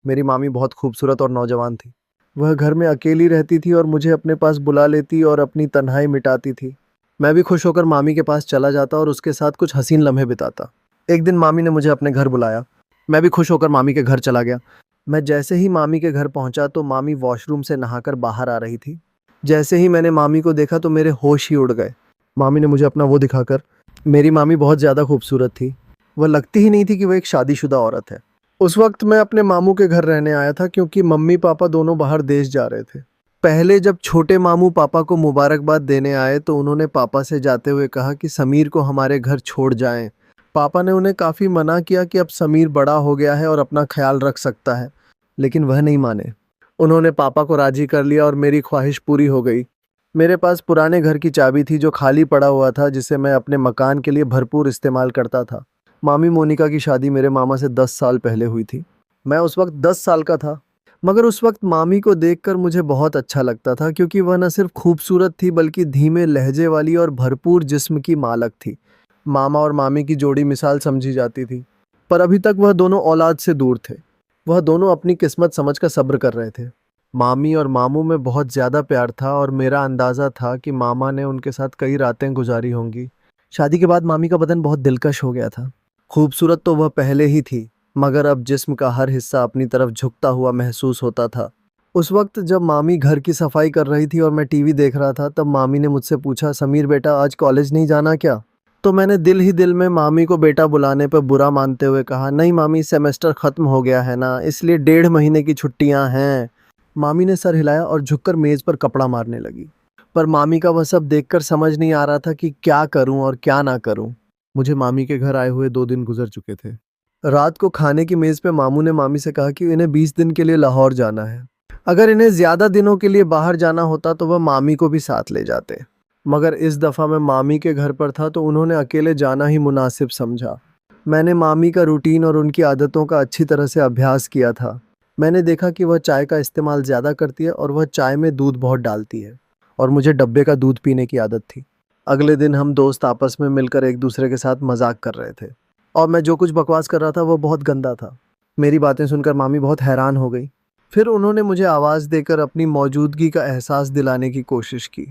मेरी मामी बहुत खूबसूरत और नौजवान थी। वह घर में अकेली रहती थी और मुझे अपने पास बुला लेती और अपनी तन्हाई मिटाती थी। मैं भी खुश होकर मामी के पास चला जाता और उसके साथ कुछ हसीन लम्हे बिताता। एक दिन मामी ने मुझे अपने घर बुलाया। मैं भी खुश होकर मामी के घर चला गया। मैं जैसे ही मामी के घर पहुंचा तो मामी वॉशरूम से नहाकर बाहर आ रही थी। जैसे ही मैंने मामी को देखा तो मेरे होश ही उड़ गए। मामी ने मुझे अपना वो दिखाकर। मेरी मामी बहुत ज़्यादा खूबसूरत थी। वह लगती ही नहीं थी कि वह एक शादीशुदा औरत है। उस वक्त मैं अपने मामू के घर रहने आया था क्योंकि मम्मी पापा दोनों बाहर देश जा रहे थे। पहले जब छोटे मामू पापा को मुबारकबाद देने आए तो उन्होंने पापा से जाते हुए कहा कि समीर को हमारे घर छोड़ जाएं। पापा ने उन्हें काफ़ी मना किया कि अब समीर बड़ा हो गया है और अपना ख्याल रख सकता है, लेकिन वह नहीं माने। उन्होंने पापा को राजी कर लिया और मेरी ख्वाहिश पूरी हो गई। मेरे पास पुराने घर की चाबी थी जो खाली पड़ा हुआ था, जिसे मैं अपने मकान के लिए भरपूर इस्तेमाल करता था। मामी मोनिका की शादी मेरे मामा से 10 साल पहले हुई थी। मैं उस वक्त 10 साल का था। मगर उस वक्त मामी को देखकर मुझे बहुत अच्छा लगता था क्योंकि वह न सिर्फ खूबसूरत थी बल्कि धीमे लहजे वाली और भरपूर जिस्म की मालक थी। मामा और मामी की जोड़ी मिसाल समझी जाती थी। पर अभी तक वह दोनों औलाद से दूर थे। वह दोनों अपनी किस्मत समझकर सब्र कर रहे थे। मामी और मामू में बहुत ज़्यादा प्यार था और मेरा अंदाज़ा था कि मामा ने उनके साथ कई रातें गुजारी होंगी। शादी के बाद मामी का बदन बहुत दिलकश हो गया था। खूबसूरत तो वह पहले ही थी, मगर अब जिस्म का हर हिस्सा अपनी तरफ झुकता हुआ महसूस होता था। उस वक्त जब मामी घर की सफाई कर रही थी और मैं टीवी देख रहा था, तब मामी ने मुझसे पूछा, समीर बेटा आज कॉलेज नहीं जाना क्या? तो मैंने दिल ही दिल में मामी को बेटा बुलाने पर बुरा मानते हुए कहा, नहीं मामी, सेमेस्टर खत्म हो गया है ना, इसलिए 1.5 महीने की छुट्टियां हैं। मामी ने सर हिलाया और झुककर मेज पर कपड़ा मारने लगी। पर मामी का वह सब देखकर समझ नहीं आ रहा था कि क्या करूं और क्या ना करूं। मुझे मामी के घर आए हुए 2 दिन गुजर चुके थे। रात को खाने की मेज पे मामू ने मामी से कहा कि इन्हें 20 दिन के लिए लाहौर जाना है। अगर इन्हें ज्यादा दिनों के लिए बाहर जाना होता तो वह मामी को भी साथ ले जाते, मगर इस दफा मैं मामी के घर पर था तो उन्होंने अकेले जाना ही मुनासिब समझा। मैंने मामी का रूटीन और उनकी आदतों का अच्छी तरह से अभ्यास किया था। मैंने देखा कि वह चाय का इस्तेमाल ज़्यादा करती है और वह चाय में दूध बहुत डालती है, और मुझे डब्बे का दूध पीने की आदत थी। अगले दिन हम दोस्त आपस में मिलकर एक दूसरे के साथ मजाक कर रहे थे, और मैं जो कुछ बकवास कर रहा था वो बहुत गंदा था। मेरी बातें सुनकर मामी बहुत हैरान हो गई। फिर उन्होंने मुझे आवाज़ देकर अपनी मौजूदगी का एहसास दिलाने की कोशिश की।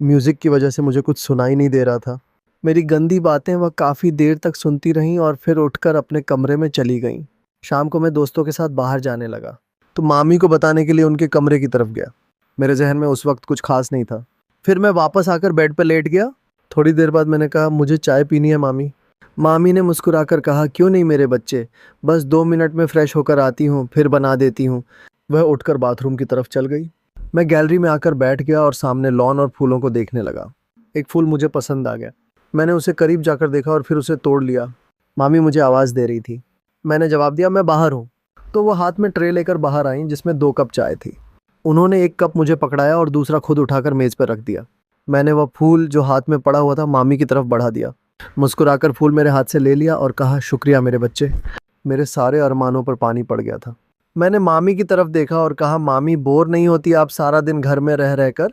म्यूज़िक की वजह से मुझे कुछ सुनाई नहीं दे रहा था। मेरी गंदी बातें वह काफ़ी देर तक सुनती रहीं और फिर उठकर अपने कमरे में चली गईं। शाम को मैं दोस्तों के साथ बाहर जाने लगा तो मामी को बताने के लिए उनके कमरे की तरफ गया। मेरे जहन में उस वक्त कुछ खास नहीं था। फिर मैं वापस आकर बेड पर लेट गया। थोड़ी देर बाद मैंने कहा, मुझे चाय पीनी है मामी। मामी ने मुस्कुराकर कहा, क्यों नहीं मेरे बच्चे, बस 2 मिनट में फ्रेश होकर आती हूँ, फिर बना देती हूँ। वह उठकर बाथरूम की तरफ चल गई। मैं गैलरी में आकर बैठ गया और सामने लॉन और फूलों को देखने लगा। एक फूल मुझे पसंद आ गया। मैंने उसे करीब जाकर देखा और फिर उसे तोड़ लिया। मामी मुझे आवाज़ दे रही थी। मैंने जवाब दिया, मैं बाहर हूँ। तो वो हाथ में ट्रे लेकर बाहर आई जिसमें 2 कप चाय थी। उन्होंने एक कप मुझे पकड़ाया और दूसरा खुद उठाकर मेज पर रख दिया। मैंने वह फूल जो हाथ में पड़ा हुआ था मामी की तरफ बढ़ा दिया। मुस्कुराकर फूल मेरे हाथ से ले लिया और कहा, शुक्रिया मेरे बच्चे। मेरे सारे अरमानों पर पानी पड़ गया था। मैंने मामी की तरफ देखा और कहा, मामी बोर नहीं होती आप सारा दिन घर में रह रहकर?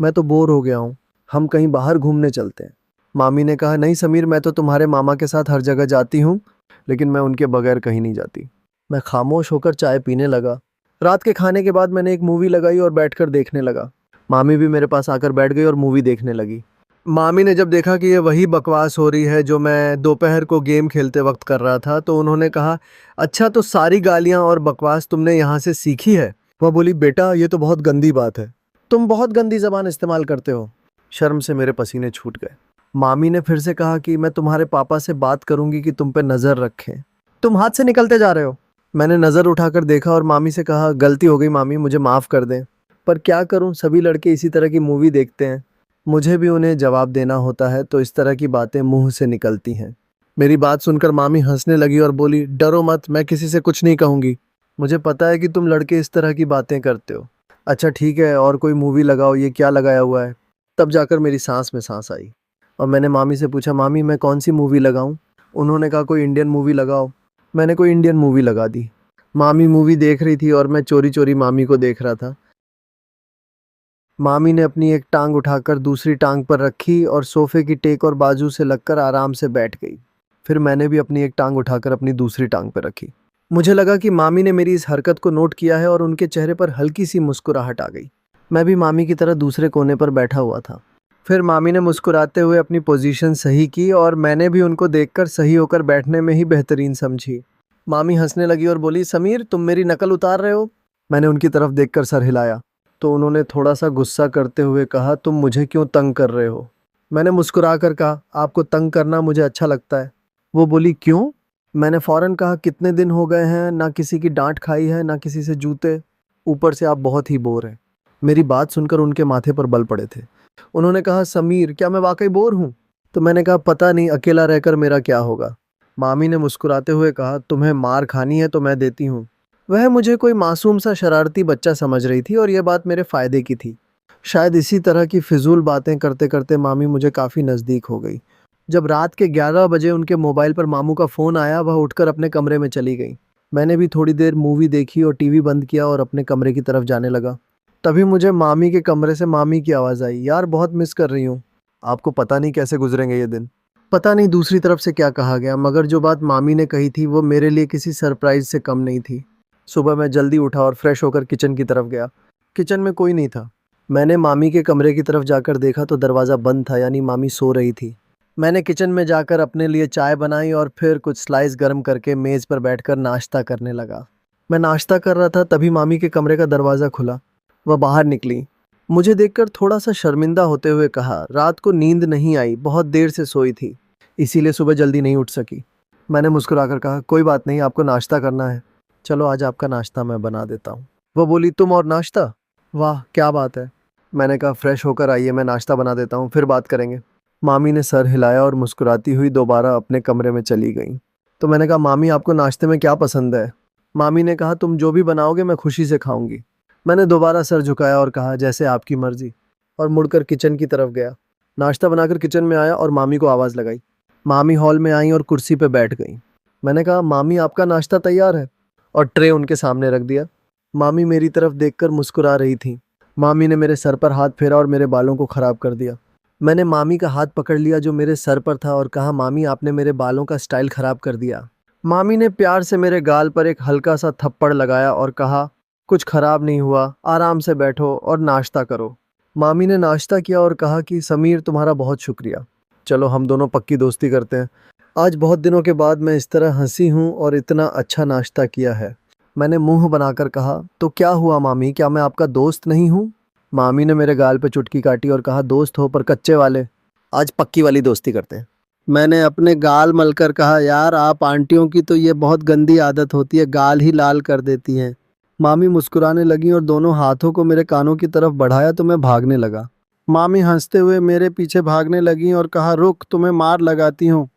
मैं तो बोर हो गया हूँ, हम कहीं बाहर घूमने चलते हैं। मामी ने कहा, नहीं समीर, मैं तो तुम्हारे मामा के साथ हर जगह जाती हूँ, लेकिन मैं उनके बगैर कहीं नहीं जाती। मैं खामोश होकर चाय पीने लगा। रात के खाने के बाद मैंने एक मूवी लगाई और बैठकर देखने लगा। मामी भी मेरे पास आकर बैठ गई और मूवी देखने लगी। मामी ने जब देखा कि ये वही बकवास हो रही है जो मैं दोपहर को गेम खेलते वक्त कर रहा था, तो उन्होंने कहा, अच्छा तो सारी गालियाँ और बकवास तुमने यहाँ से सीखी है? वह बोली, बेटा ये तो बहुत गंदी बात है, तुम बहुत गंदी जबान इस्तेमाल करते हो। शर्म से मेरे पसीने छूट गए। मामी ने फिर से कहा कि मैं तुम्हारे पापा से बात करूंगी कि तुम पे नज़र रखें। तुम हाथ से निकलते जा रहे हो। मैंने नज़र उठाकर देखा और मामी से कहा, गलती हो गई मामी, मुझे माफ़ कर दें। पर क्या करूं, सभी लड़के इसी तरह की मूवी देखते हैं। मुझे भी उन्हें जवाब देना होता है तो इस तरह की बातें मुंह से निकलती हैं। मेरी बात सुनकर मामी हंसने लगी और बोली, डरो मत, मैं किसी से कुछ नहीं कहूँगी। मुझे पता है कि तुम लड़के इस तरह की बातें करते हो। अच्छा ठीक है, और कोई मूवी लगाओ, ये क्या लगाया हुआ है? तब जाकर मेरी सांस में सांस आई और मैंने मामी से पूछा, मामी मैं कौन सी मूवी लगाऊं? उन्होंने कहा, कोई इंडियन मूवी लगाओ। मैंने कोई इंडियन मूवी लगा दी। मामी मूवी देख रही थी और मैं चोरी चोरी मामी को देख रहा था। मामी ने अपनी एक टांग उठाकर दूसरी टांग पर रखी और सोफे की टेक और बाजू से लगकर आराम से बैठ गई। फिर मैंने भी अपनी एक टांग उठाकर अपनी दूसरी टांग पर रखी। मुझे लगा कि मामी ने मेरी इस हरकत को नोट किया है और उनके चेहरे पर हल्की सी मुस्कुराहट आ गई। मैं भी मामी की तरह दूसरे कोने पर बैठा हुआ था। फिर मामी ने मुस्कुराते हुए अपनी पोजीशन सही की और मैंने भी उनको देखकर सही होकर बैठने में ही बेहतरीन समझी। मामी हंसने लगी और बोली, समीर तुम मेरी नकल उतार रहे हो? मैंने उनकी तरफ देखकर सर हिलाया तो उन्होंने थोड़ा सा गुस्सा करते हुए कहा, तुम मुझे क्यों तंग कर रहे हो? मैंने मुस्कुरा कर कहा, आपको तंग करना मुझे अच्छा लगता है। वो बोली, क्यों? मैंने फौरन कहा, कितने दिन हो गए हैं, ना किसी की डांट खाई है ना किसी से जूते, ऊपर से आप बहुत ही बोर हैं। मेरी बात सुनकर उनके माथे पर बल पड़े थे। उन्होंने कहा, समीर क्या मैं वाकई बोर हूँ? तो मैंने कहा, पता नहीं अकेला रहकर मेरा क्या होगा। मामी ने मुस्कुराते हुए कहा, तुम्हें मार खानी है तो मैं देती हूँ। वह मुझे कोई मासूम सा शरारती बच्चा समझ रही थी और यह बात मेरे फायदे की थी। शायद इसी तरह की फिजूल बातें करते करते मामी मुझे काफ़ी नज़दीक हो गई। जब रात के 11 बजे उनके मोबाइल पर मामू का फ़ोन आया, वह उठकर अपने कमरे में चली गई। मैंने भी थोड़ी देर मूवी देखी और टीवी बंद किया और अपने कमरे की तरफ जाने लगा। तभी मुझे मामी के कमरे से मामी की आवाज़ आई, यार बहुत मिस कर रही हूँ। आपको पता नहीं कैसे गुजरेंगे ये दिन। पता नहीं दूसरी तरफ से क्या कहा गया, मगर जो बात मामी ने कही थी वो मेरे लिए किसी सरप्राइज से कम नहीं थी। सुबह मैं जल्दी उठा और फ्रेश होकर किचन की तरफ गया। किचन में कोई नहीं था। मैंने मामी के कमरे की तरफ जाकर देखा तो दरवाज़ा बंद था, यानी मामी सो रही थी। मैंने किचन में जाकर अपने लिए चाय बनाई और फिर कुछ स्लाइस गर्म करके मेज़ पर बैठकर नाश्ता करने लगा। मैं नाश्ता कर रहा था तभी मामी के कमरे का दरवाज़ा खुला। वह बाहर निकली। मुझे देखकर थोड़ा सा शर्मिंदा होते हुए कहा, रात को नींद नहीं आई, बहुत देर से सोई थी, इसीलिए सुबह जल्दी नहीं उठ सकी। मैंने मुस्कुराकर कहा, कोई बात नहीं, आपको नाश्ता करना है, चलो आज आपका नाश्ता मैं बना देता हूँ। वो बोली, तुम और नाश्ता? वाह क्या बात है। मैंने कहा, फ्रेश होकर आइए, मैं नाश्ता बना देता हूँ, फिर बात करेंगे। मामी ने सर हिलाया और मुस्कुराती हुई दोबारा अपने कमरे में चली गई। तो मैंने कहा, मामी आपको नाश्ते में क्या पसंद है? मामी ने कहा, तुम जो भी बनाओगे मैं खुशी से खाऊंगी। मैंने दोबारा सर झुकाया और कहा, जैसे आपकी मर्जी, और मुड़कर किचन की तरफ गया। नाश्ता बनाकर किचन में आया और मामी को आवाज़ लगाई। मामी हॉल में आई और कुर्सी पर बैठ गई। मैंने कहा, मामी आपका नाश्ता तैयार है, और ट्रे उनके सामने रख दिया। मामी मेरी तरफ देखकर मुस्कुरा रही थी। मामी ने मेरे सर पर हाथ फेरा और मेरे बालों को खराब कर दिया। मैंने मामी का हाथ पकड़ लिया जो मेरे सर पर था और कहा, मामी आपने मेरे बालों का स्टाइल खराब कर दिया। मामी ने प्यार से मेरे गाल पर एक हल्का सा थप्पड़ लगाया और कहा, कुछ खराब नहीं हुआ, आराम से बैठो और नाश्ता करो। मामी ने नाश्ता किया और कहा कि समीर तुम्हारा बहुत शुक्रिया, चलो हम दोनों पक्की दोस्ती करते हैं। आज बहुत दिनों के बाद मैं इस तरह हंसी हूँ और इतना अच्छा नाश्ता किया है। मैंने मुंह बनाकर कहा, तो क्या हुआ मामी, क्या मैं आपका दोस्त नहीं हूँ? मामी ने मेरे गाल पे चुटकी काटी और कहा, दोस्त हो पर कच्चे वाले, आज पक्की वाली दोस्ती करते हैं। मैंने अपने गाल मलकर कहा, यार आप आंटियों की तो ये बहुत गंदी आदत होती है, गाल ही लाल कर देती हैं। मामी मुस्कुराने लगी और दोनों हाथों को मेरे कानों की तरफ बढ़ाया तो मैं भागने लगा। मामी हंसते हुए मेरे पीछे भागने लगी और कहा, रुक, तुम्हें मार लगाती हूँ।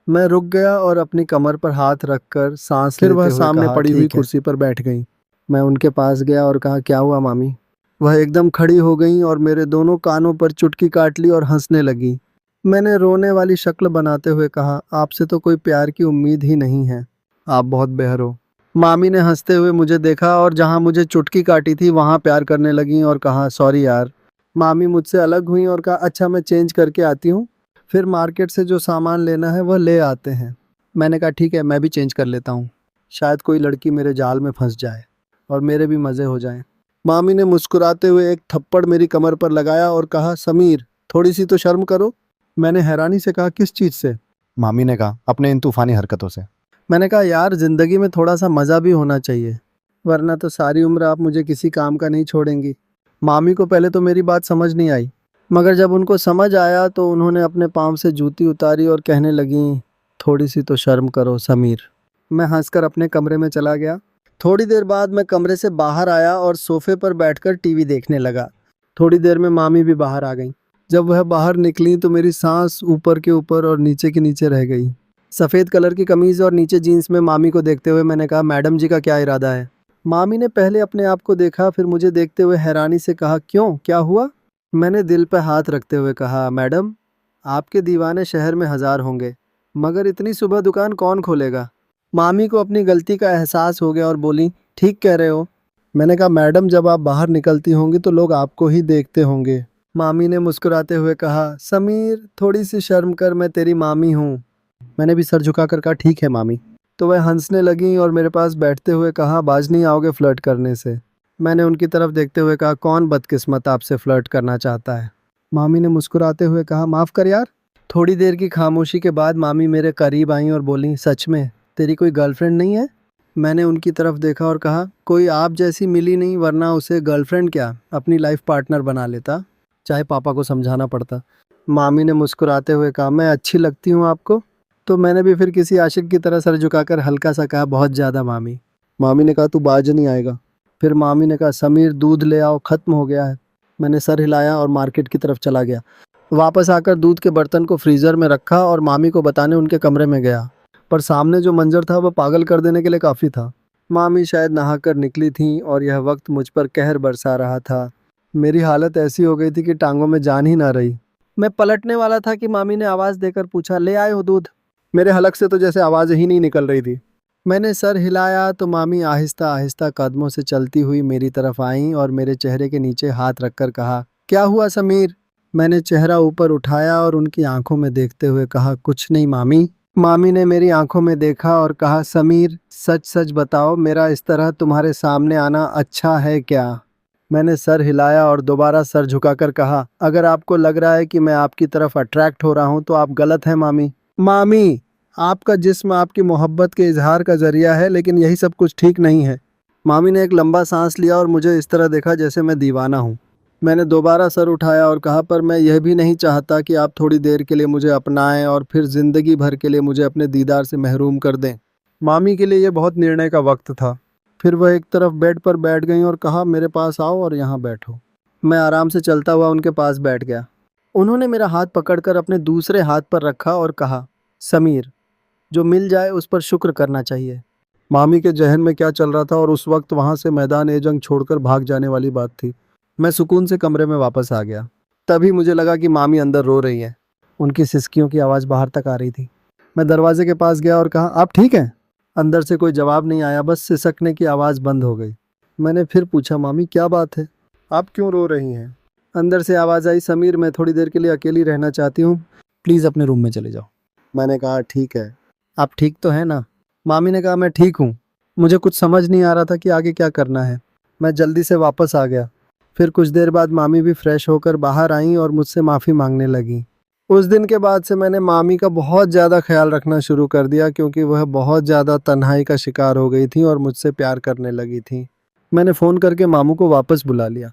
मैं रुक गया और अपनी कमर पर हाथ रखकर सांस लेते हुए सामने पड़ी हुई कुर्सी पर बैठ गई। मैं उनके पास गया और कहा, क्या हुआ मामी? वह एकदम खड़ी हो गई और मेरे दोनों कानों पर चुटकी काट ली और हंसने लगी। मैंने रोने वाली शक्ल बनाते हुए कहा, आपसे तो कोई प्यार की उम्मीद ही नहीं है, आप बहुत बेहर हो। मामी ने हंसते हुए मुझे देखा और जहां मुझे चुटकी काटी थी वहां प्यार करने लगी और कहा, सॉरी यार। मामी मुझसे अलग हुई और कहा, अच्छा मैं चेंज करके आती हूँ, फिर मार्केट से जो सामान लेना है वह ले आते हैं। मैंने कहा, ठीक है, मैं भी चेंज कर लेता हूँ, शायद कोई लड़की मेरे जाल में फंस जाए और मेरे भी मज़े हो जाएं। मामी ने मुस्कुराते हुए एक थप्पड़ मेरी कमर पर लगाया और कहा, समीर थोड़ी सी तो शर्म करो। मैंने हैरानी से कहा, किस चीज़ से? मामी ने कहा, अपने इन तूफानी हरकतों से। मैंने कहा, यार ज़िंदगी में थोड़ा सा मज़ा भी होना चाहिए, वरना तो सारी उम्र आप मुझे किसी काम का नहीं छोड़ेंगी। मामी को पहले तो मेरी बात समझ नहीं आई, मगर जब उनको समझ आया तो उन्होंने अपने पाँव से जूती उतारी और कहने लगीं, थोड़ी सी तो शर्म करो समीर। मैं हंसकर अपने कमरे में चला गया। थोड़ी देर बाद मैं कमरे से बाहर आया और सोफे पर बैठकर टीवी देखने लगा। थोड़ी देर में मामी भी बाहर आ गई। जब वह बाहर निकली तो मेरी सांस ऊपर के ऊपर और नीचे के नीचे रह गई। सफ़ेद कलर की कमीज़ और नीचे जीन्स में मामी को देखते हुए मैंने कहा, मैडम जी का क्या इरादा है? मामी ने पहले अपने आप को देखा, फिर मुझे देखते हुए हैरानी से कहा, क्यों, क्या हुआ? मैंने दिल पर हाथ रखते हुए कहा, मैडम आपके दीवाने शहर में हज़ार होंगे, मगर इतनी सुबह दुकान कौन खोलेगा? मामी को अपनी गलती का एहसास हो गया और बोली, ठीक कह रहे हो। मैंने कहा, मैडम जब आप बाहर निकलती होंगी तो लोग आपको ही देखते होंगे। मामी ने मुस्कुराते हुए कहा, समीर थोड़ी सी शर्म कर, मैं तेरी मामी हूँ। मैंने भी सर झुकाकर कहा, ठीक है मामी। तो वह हंसने लगीं और मेरे पास बैठते हुए कहा, बाज नहीं आओगे फ्लर्ट करने से। मैंने उनकी तरफ देखते हुए कहा, कौन बदकिस्मत आपसे फ्लर्ट करना चाहता है। मामी ने मुस्कुराते हुए कहा, माफ़ कर यार। थोड़ी देर की खामोशी के बाद मामी मेरे करीब आईं और बोलीं, सच में तेरी कोई गर्लफ्रेंड नहीं है? मैंने उनकी तरफ देखा और कहा, कोई आप जैसी मिली नहीं, वरना उसे गर्लफ्रेंड क्या अपनी लाइफ पार्टनर बना लेता, चाहे पापा को समझाना पड़ता। मामी ने मुस्कुराते हुए कहा, मैं अच्छी लगती हूँ आपको? तो मैंने भी फिर किसी आशिक की तरह सर झुकाकर हल्का सा कहा, बहुत ज़्यादा मामी। मामी ने कहा, तू बाज नहीं आएगा। फिर मामी ने कहा, समीर दूध ले आओ, ख़त्म हो गया है। मैंने सर हिलाया और मार्केट की तरफ चला गया। वापस आकर दूध के बर्तन को फ्रीज़र में रखा और मामी को बताने उनके कमरे में गया, पर सामने जो मंजर था वह पागल कर देने के लिए काफ़ी था। मामी शायद नहाकर निकली थीं और यह वक्त मुझ पर कहर बरसा रहा था। मेरी हालत ऐसी हो गई थी कि टांगों में जान ही ना रही। मैं पलटने वाला था कि मामी ने आवाज़ देकर पूछा, ले आए हो दूध? मेरे हलक से तो जैसे आवाज़ ही नहीं निकल रही थी। मैंने सर हिलाया तो मामी आहिस्ता आहिस्ता कदमों से चलती हुई मेरी तरफ आईं और मेरे चेहरे के नीचे हाथ रखकर कहा, क्या हुआ समीर? मैंने चेहरा ऊपर उठाया और उनकी आंखों में देखते हुए कहा, कुछ नहीं मामी। मामी ने मेरी आंखों में देखा और कहा, समीर सच सच बताओ, मेरा इस तरह तुम्हारे सामने आना अच्छा है क्या? मैंने सर हिलाया और दोबारा सर झुकाकर कहा, अगर आपको लग रहा है कि मैं आपकी तरफ अट्रैक्ट हो रहा हूँ तो आप गलत हैं मामी। मामी, आपका जिस्म आपकी मोहब्बत के इजहार का जरिया है, लेकिन यही सब कुछ ठीक नहीं है। मामी ने एक लंबा सांस लिया और मुझे इस तरह देखा जैसे मैं दीवाना हूँ। मैंने दोबारा सर उठाया और कहा, पर मैं यह भी नहीं चाहता कि आप थोड़ी देर के लिए मुझे अपनाएं और फिर ज़िंदगी भर के लिए मुझे अपने दीदार से महरूम कर दें। मामी के लिए यह बहुत निर्णय का वक्त था। फिर वह एक तरफ बेड पर बैठ गईं और कहा, मेरे पास आओ और यहाँ बैठो। मैं आराम से चलता हुआ उनके पास बैठ गया। उन्होंने मेरा हाथ पकड़कर अपने दूसरे हाथ पर रखा और कहा, समीर, जो मिल जाए उस पर शुक्र करना चाहिए। मामी के जहन में क्या चल रहा था और उस वक्त वहाँ से मैदान ए जंग छोड़कर भाग जाने वाली बात थी। मैं सुकून से कमरे में वापस आ गया। तभी मुझे लगा कि मामी अंदर रो रही है। उनकी सिसकियों की आवाज़ बाहर तक आ रही थी। मैं दरवाजे के पास गया और कहा, आप ठीक हैं? अंदर से कोई जवाब नहीं आया, बस सिसकने की आवाज़ बंद हो गई। मैंने फिर पूछा, मामी क्या बात है, आप क्यों रो रही हैं? अंदर से आवाज़ आई, समीर मैं थोड़ी देर के लिए अकेली रहना चाहती हूँ, प्लीज़ अपने रूम में चले जाओ। मैंने कहा, ठीक है, आप ठीक तो हैं ना? मामी ने कहा, मैं ठीक हूँ। मुझे कुछ समझ नहीं आ रहा था कि आगे क्या करना है। मैं जल्दी से वापस आ गया। फिर कुछ देर बाद मामी भी फ्रेश होकर बाहर आईं और मुझसे माफ़ी मांगने लगीं। उस दिन के बाद से मैंने मामी का बहुत ज़्यादा ख्याल रखना शुरू कर दिया, क्योंकि वह बहुत ज़्यादा तन्हाई का शिकार हो गई थी और मुझसे प्यार करने लगी थी। मैंने फ़ोन करके मामू को वापस बुला लिया।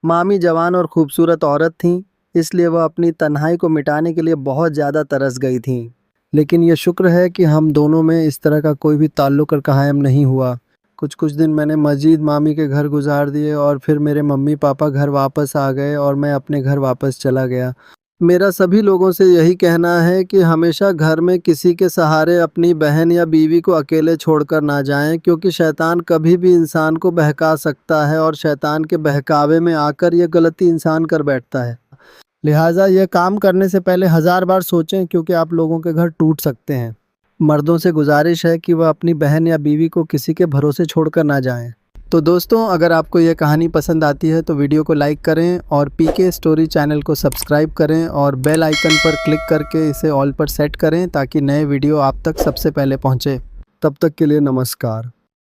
मामी जवान और खूबसूरत औरत थीं, इसलिए वह अपनी तन्हाई को मिटाने के लिए बहुत ज़्यादा तरस गई थीं। लेकिन यह शुक्र है कि हम दोनों में इस तरह का कोई भी ताल्लुक़ कायम नहीं हुआ। कुछ दिन मैंने मजीद मामी के घर गुजार दिए और फिर मेरे मम्मी पापा घर वापस आ गए और मैं अपने घर वापस चला गया। मेरा सभी लोगों से यही कहना है कि हमेशा घर में किसी के सहारे अपनी बहन या बीवी को अकेले छोड़कर ना जाएं, क्योंकि शैतान कभी भी इंसान को बहका सकता है और शैतान के बहकावे में आकर यह गलती इंसान कर बैठता है। लिहाजा यह काम करने से पहले 1000 बार सोचें, क्योंकि आप लोगों के घर टूट सकते हैं। मर्दों से गुजारिश है कि वह अपनी बहन या बीवी को किसी के भरोसे छोड़कर ना जाएं। तो दोस्तों, अगर आपको यह कहानी पसंद आती है तो वीडियो को लाइक करें और पीके स्टोरी चैनल को सब्सक्राइब करें और बेल आइकन पर क्लिक करके इसे ऑल पर सेट करें ताकि नए वीडियो आप तक सबसे पहले पहुंचे। तब तक के लिए नमस्कार।